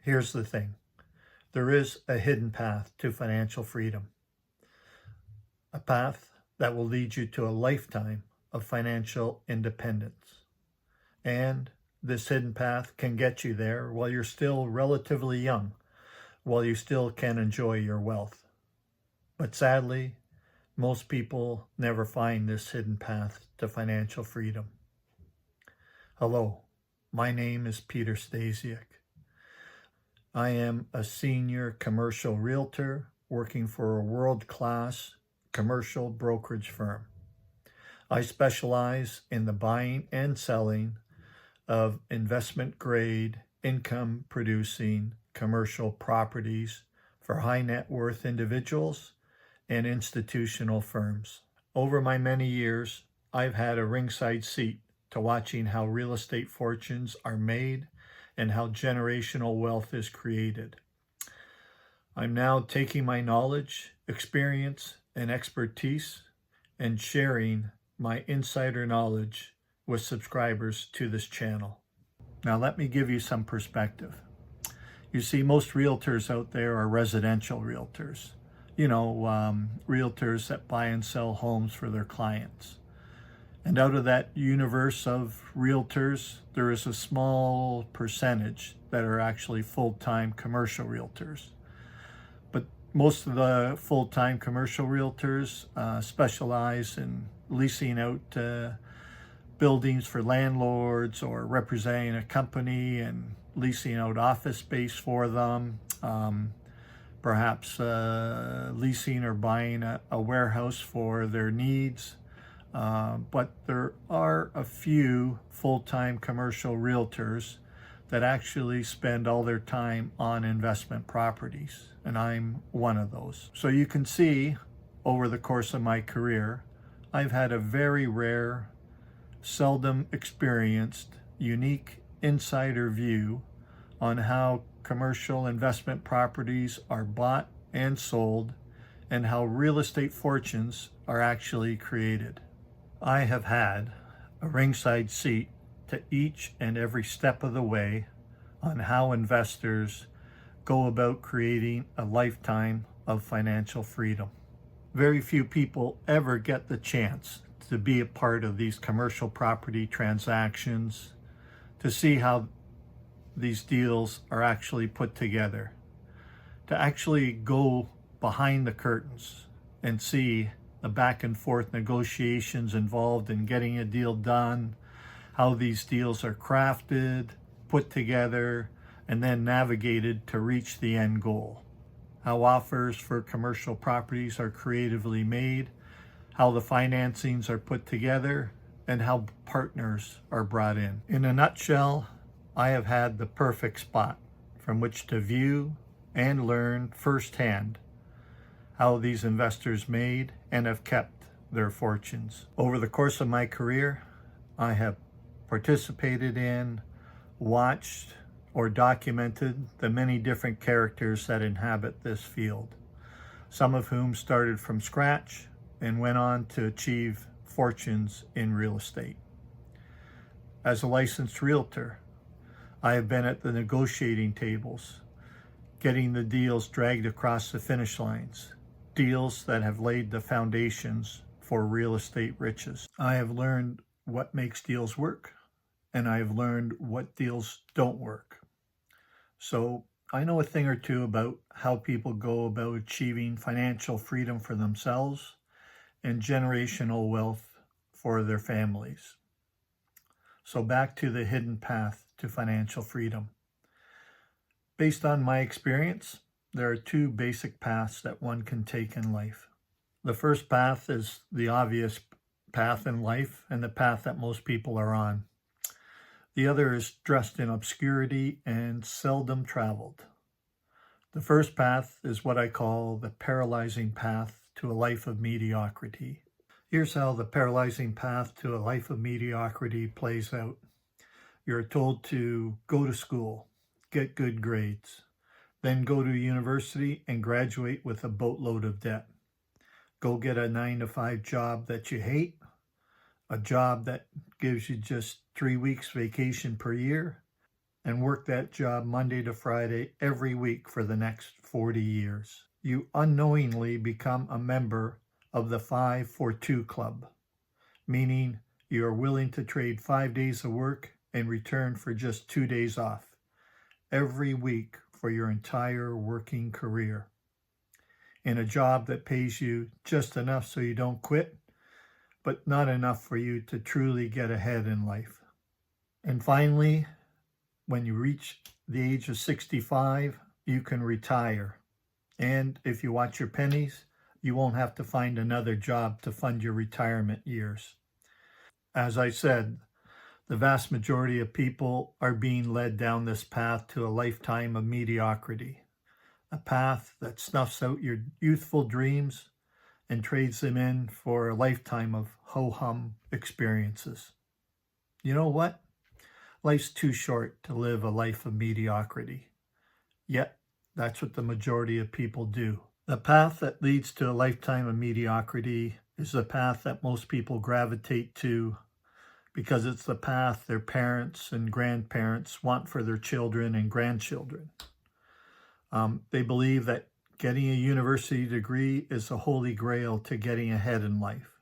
Here's the thing. There is a hidden path to financial freedom, a path that will lead you to a lifetime of financial independence. And this hidden path can get you there while you're still relatively young, while you still can enjoy your wealth. But sadly, most people never find this hidden path to financial freedom. Hello, my name is Peter Stasiuk. I am a senior commercial realtor working for a world-class commercial brokerage firm. I specialize in the buying and selling of investment-grade, income-producing commercial properties for high net worth individuals and institutional firms. Over my many years, I've had a ringside seat to watching how real estate fortunes are made and how generational wealth is created. I'm now taking my knowledge, experience, and expertise and sharing my insider knowledge with subscribers to this channel. Now let me give you some perspective. You see, most realtors out there are residential realtors. Realtors that buy and sell homes for their clients. And out of that universe of realtors, there is a small percentage that are actually full-time commercial realtors. But most of the full-time commercial realtors specialize in leasing out buildings for landlords or representing a company and leasing out office space for them, perhaps leasing or buying a warehouse for their needs. But there are a few full-time commercial realtors that actually spend all their time on investment properties, and I'm one of those. So you can see over the course of my career, I've had a very rare, seldom experienced, unique insider view on how commercial investment properties are bought and sold and how real estate fortunes are actually created. I have had a ringside seat to each and every step of the way on how investors go about creating a lifetime of financial freedom. Very few people ever get the chance to be a part of these commercial property transactions, to see how these deals are actually put together, to actually go behind the curtains and see the back and forth negotiations involved in getting a deal done, how these deals are crafted, put together, and then navigated to reach the end goal. How offers for commercial properties are creatively made, how the financings are put together, and how partners are brought in. In a nutshell, I have had the perfect spot from which to view and learn firsthand how these investors made and have kept their fortunes. Over the course of my career, I have participated in, watched, or documented the many different characters that inhabit this field, some of whom started from scratch and went on to achieve fortunes in real estate. As a licensed realtor, I have been at the negotiating tables, getting the deals dragged across the finish lines, deals that have laid the foundations for real estate riches. I have learned what makes deals work, and I have learned what deals don't work. So I know a thing or two about how people go about achieving financial freedom for themselves and generational wealth for their families. So back to the hidden path to financial freedom. Based on my experience, there are two basic paths that one can take in life. The first path is the obvious path in life and the path that most people are on. The other is dressed in obscurity and seldom traveled. The first path is what I call the paralyzing path to a life of mediocrity. Here's how the paralyzing path to a life of mediocrity plays out. You're told to go to school, get good grades, then go to university and graduate with a boatload of debt. Go get a 9-to-5 job that you hate, a job that gives you just 3 weeks vacation per year, and work that job Monday to Friday every week for the next 40 years. You unknowingly become a member of the 5-for-2 club, meaning you are willing to trade 5 days of work in return for just 2 days off every week for your entire working career, in a job that pays you just enough so you don't quit, but not enough for you to truly get ahead in life. And finally, when you reach the age of 65, you can retire. And if you watch your pennies, you won't have to find another job to fund your retirement years. As I said, the vast majority of people are being led down this path to a lifetime of mediocrity, a path that snuffs out your youthful dreams and trades them in for a lifetime of ho-hum experiences. You know what? Life's too short to live a life of mediocrity. Yet, that's what the majority of people do. The path that leads to a lifetime of mediocrity is the path that most people gravitate to because it's the path their parents and grandparents want for their children and grandchildren. They believe that getting a university degree is the holy grail to getting ahead in life.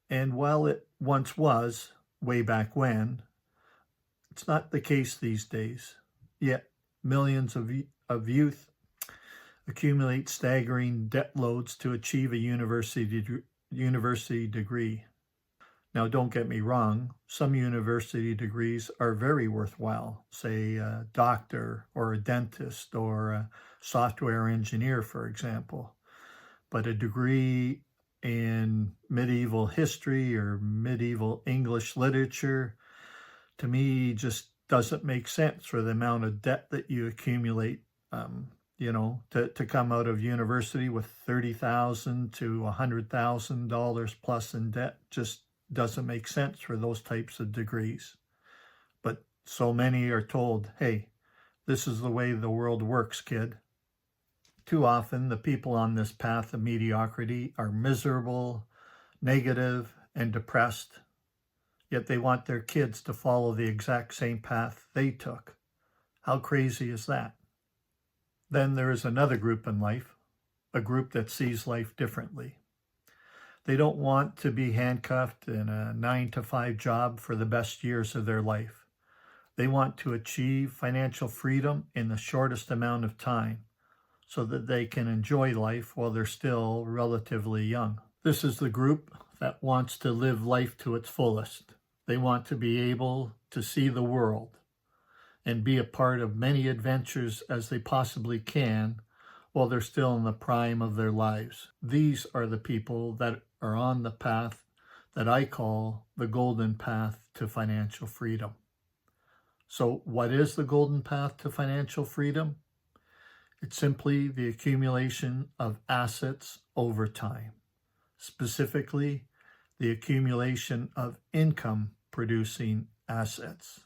And while it once was, way back when, it's not the case these days. Yet millions of youth accumulate staggering debt loads to achieve a university degree. Now, don't get me wrong, some university degrees are very worthwhile, say a doctor or a dentist or a software engineer, for example. But a degree in medieval history or medieval English literature, to me, just doesn't make sense for the amount of debt that you accumulate, to come out of university with $30,000 to $100,000 plus in debt. Just doesn't make sense for those types of degrees. But so many are told, hey, this is the way the world works, kid. Too often, the people on this path of mediocrity are miserable, negative, and depressed, yet they want their kids to follow the exact same path they took. How crazy is that? Then there is another group in life, a group that sees life differently. They don't want to be handcuffed in a 9-to-5 job for the best years of their life. They want to achieve financial freedom in the shortest amount of time so that they can enjoy life while they're still relatively young. This is the group that wants to live life to its fullest. They want to be able to see the world and be a part of many adventures as they possibly can while they're still in the prime of their lives. These are the people that are on the path that I call the golden path to financial freedom. So what is the golden path to financial freedom? It's simply the accumulation of assets over time, specifically the accumulation of income-producing assets.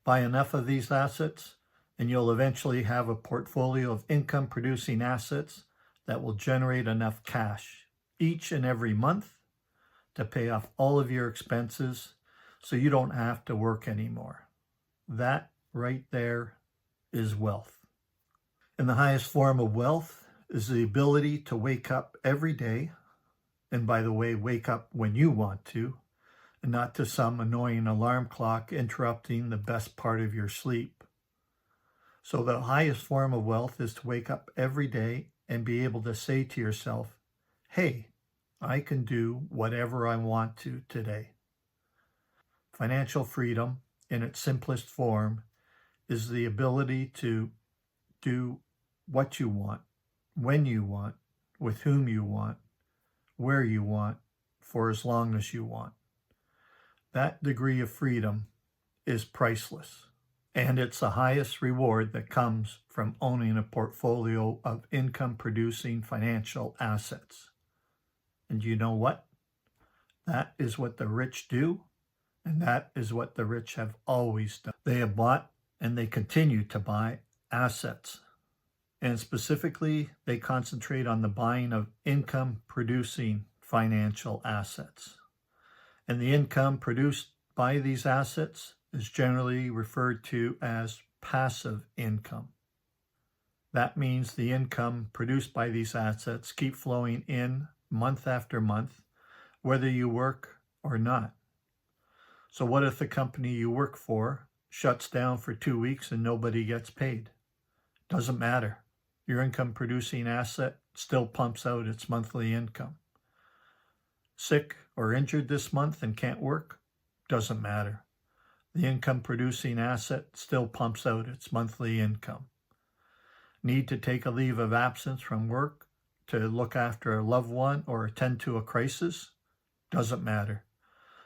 Buy enough of these assets, and you'll eventually have a portfolio of income-producing assets that will generate enough cash each and every month to pay off all of your expenses so you don't have to work anymore. That right there is wealth. And the highest form of wealth is the ability to wake up every day, and by the way, wake up when you want to, and not to some annoying alarm clock interrupting the best part of your sleep. So the highest form of wealth is to wake up every day and be able to say to yourself, hey, I can do whatever I want to today. Financial freedom, in its simplest form, is the ability to do what you want, when you want, with whom you want, where you want, for as long as you want. That degree of freedom is priceless, and it's the highest reward that comes from owning a portfolio of income-producing financial assets. And you know what? That is what the rich do, and that is what the rich have always done. They have bought, and they continue to buy, assets. And specifically, they concentrate on the buying of income-producing financial assets. And the income produced by these assets is generally referred to as passive income. That means the income produced by these assets keep flowing in month after month, whether you work or not. So what if the company you work for shuts down for 2 weeks and nobody gets paid? Doesn't matter. Your income producing asset still pumps out its monthly income. Sick or injured this month and can't work? Doesn't matter. The income producing asset still pumps out its monthly income. Need to take a leave of absence from work to look after a loved one or attend to a crisis? Doesn't matter.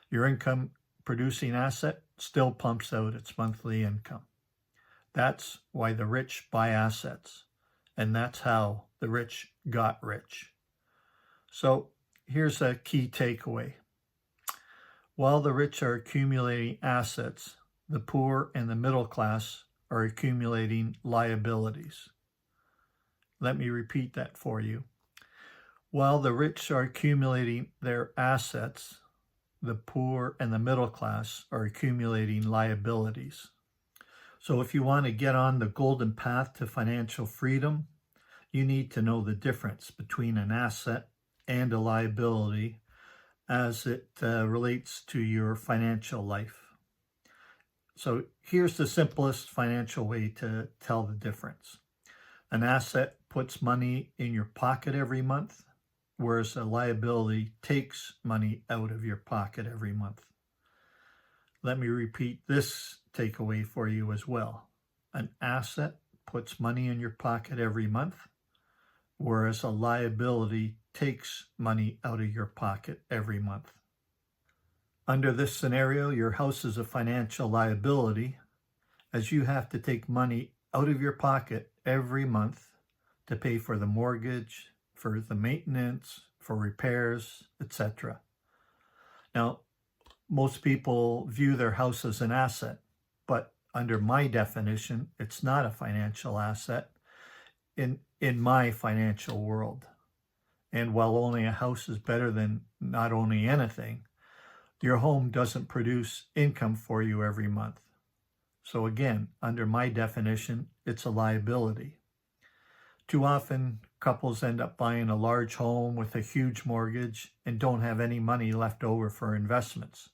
Your income producing asset still pumps out its monthly income. That's why the rich buy assets, and that's how the rich got rich. So here's a key takeaway. While the rich are accumulating assets, the poor and the middle class are accumulating liabilities. Let me repeat that for you. While the rich are accumulating their assets, the poor and the middle class are accumulating liabilities. So if you want to get on the golden path to financial freedom, you need to know the difference between an asset and a liability as it relates to your financial life. So here's the simplest financial way to tell the difference. An asset puts money in your pocket every month, whereas a liability takes money out of your pocket every month. Let me repeat this takeaway for you as well. An asset puts money in your pocket every month, whereas a liability takes money out of your pocket every month. Under this scenario, your house is a financial liability, as you have to take money out of your pocket every month to pay for the mortgage, for the maintenance, for repairs, etc. Now, most people view their house as an asset, but under my definition, it's not a financial asset in my financial world. And while owning a house is better than not owning anything, your home doesn't produce income for you every month. So again, under my definition, it's a liability. Too often, couples end up buying a large home with a huge mortgage and don't have any money left over for investments.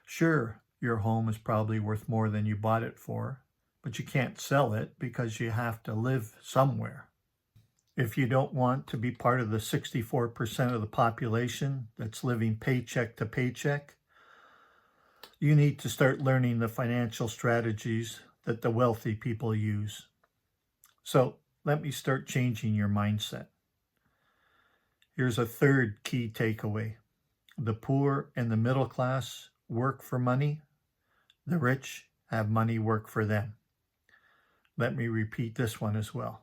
Sure, your home is probably worth more than you bought it for, but you can't sell it because you have to live somewhere. If you don't want to be part of the 64% of the population that's living paycheck to paycheck, you need to start learning the financial strategies that the wealthy people use. So let me start changing your mindset. Here's a third key takeaway. The poor and the middle class work for money. The rich have money work for them. Let me repeat this one as well.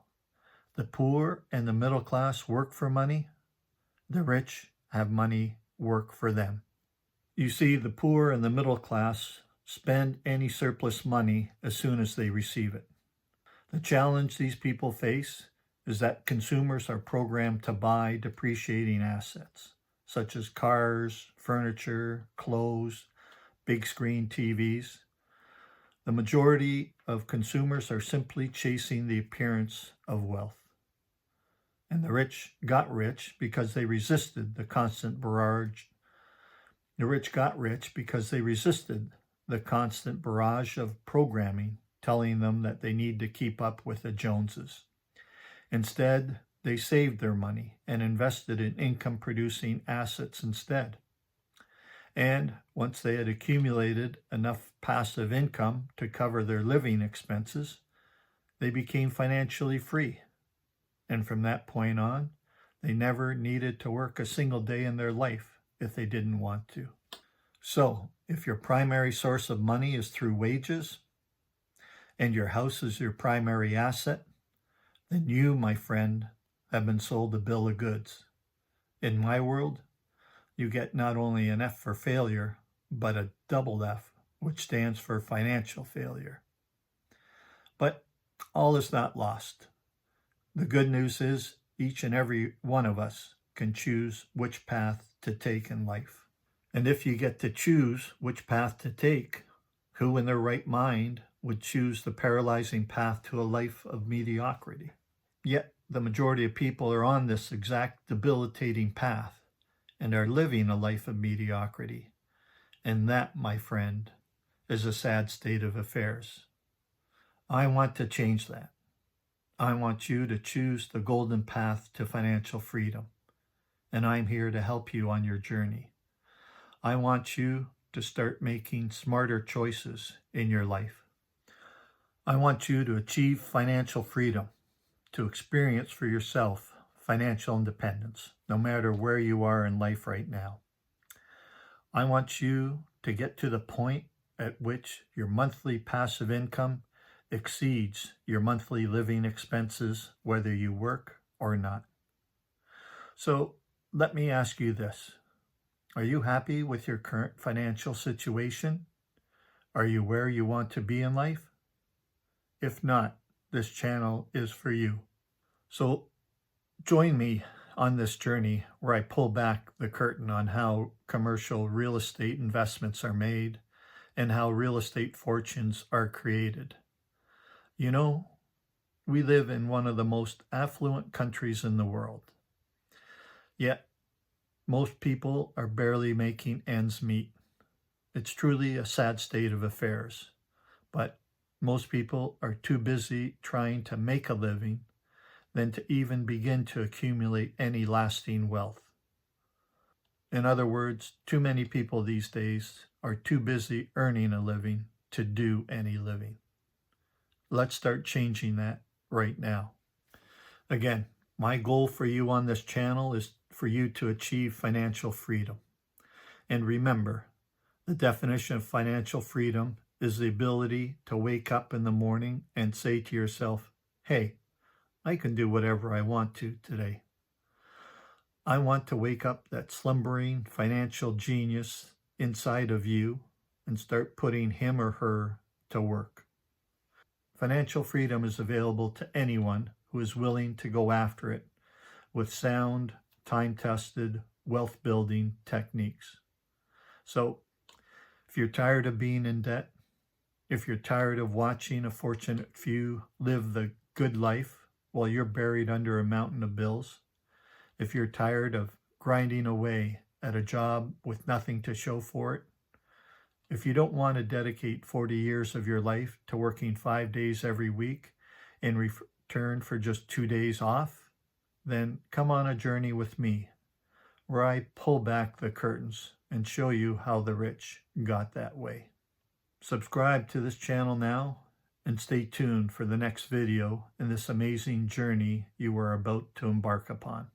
The poor and the middle class work for money. The rich have money work for them. You see, the poor and the middle class spend any surplus money as soon as they receive it. The challenge these people face is that consumers are programmed to buy depreciating assets, such as cars, furniture, clothes, big screen TVs. The majority of consumers are simply chasing the appearance of wealth. And the rich got rich because they resisted the constant barrage. The rich got rich because they resisted the constant barrage of programming telling them that they need to keep up with the Joneses. Instead, they saved their money and invested in income-producing assets instead. And once they had accumulated enough passive income to cover their living expenses, they became financially free. And from that point on, they never needed to work a single day in their life if they didn't want to. So, if your primary source of money is through wages, and your house is your primary asset, then you, my friend, have been sold a bill of goods. In my world, you get not only an F for failure, but a double F, which stands for financial failure. But all is not lost. The good news is each and every one of us can choose which path to take in life. And if you get to choose which path to take, Who in their right mind would choose the paralyzing path to a life of mediocrity? Yet the majority of people are on this exact debilitating path and are living a life of mediocrity. And that, my friend, is a sad state of affairs. I want to change that. I want you to choose the golden path to financial freedom, and I'm here to help you on your journey. I want you to start making smarter choices in your life. I want you to achieve financial freedom, to experience for yourself financial independence, no matter where you are in life right now. I want you to get to the point at which your monthly passive income exceeds your monthly living expenses, whether you work or not. So let me ask you this. Are you happy with your current financial situation? Are you where you want to be in life? If not, this channel is for you. So join me on this journey where I pull back the curtain on how commercial real estate investments are made and how real estate fortunes are created. You know, we live in one of the most affluent countries in the world. Yet, most people are barely making ends meet. It's truly a sad state of affairs. But most people are too busy trying to make a living than to even begin to accumulate any lasting wealth. In other words, too many people these days are too busy earning a living to do any living. Let's start changing that right now. Again, my goal for you on this channel is for you to achieve financial freedom. And remember, the definition of financial freedom is the ability to wake up in the morning and say to yourself, hey, I can do whatever I want to today. I want to wake up that slumbering financial genius inside of you and start putting him or her to work. Financial freedom is available to anyone who is willing to go after it with sound, time-tested, wealth-building techniques. So, if you're tired of being in debt, if you're tired of watching a fortunate few live the good life while you're buried under a mountain of bills, if you're tired of grinding away at a job with nothing to show for it, if you don't want to dedicate 40 years of your life to working 5 days every week in return for just 2 days off, then come on a journey with me where I pull back the curtains and show you how the rich got that way. Subscribe to this channel now and stay tuned for the next video in this amazing journey you are about to embark upon.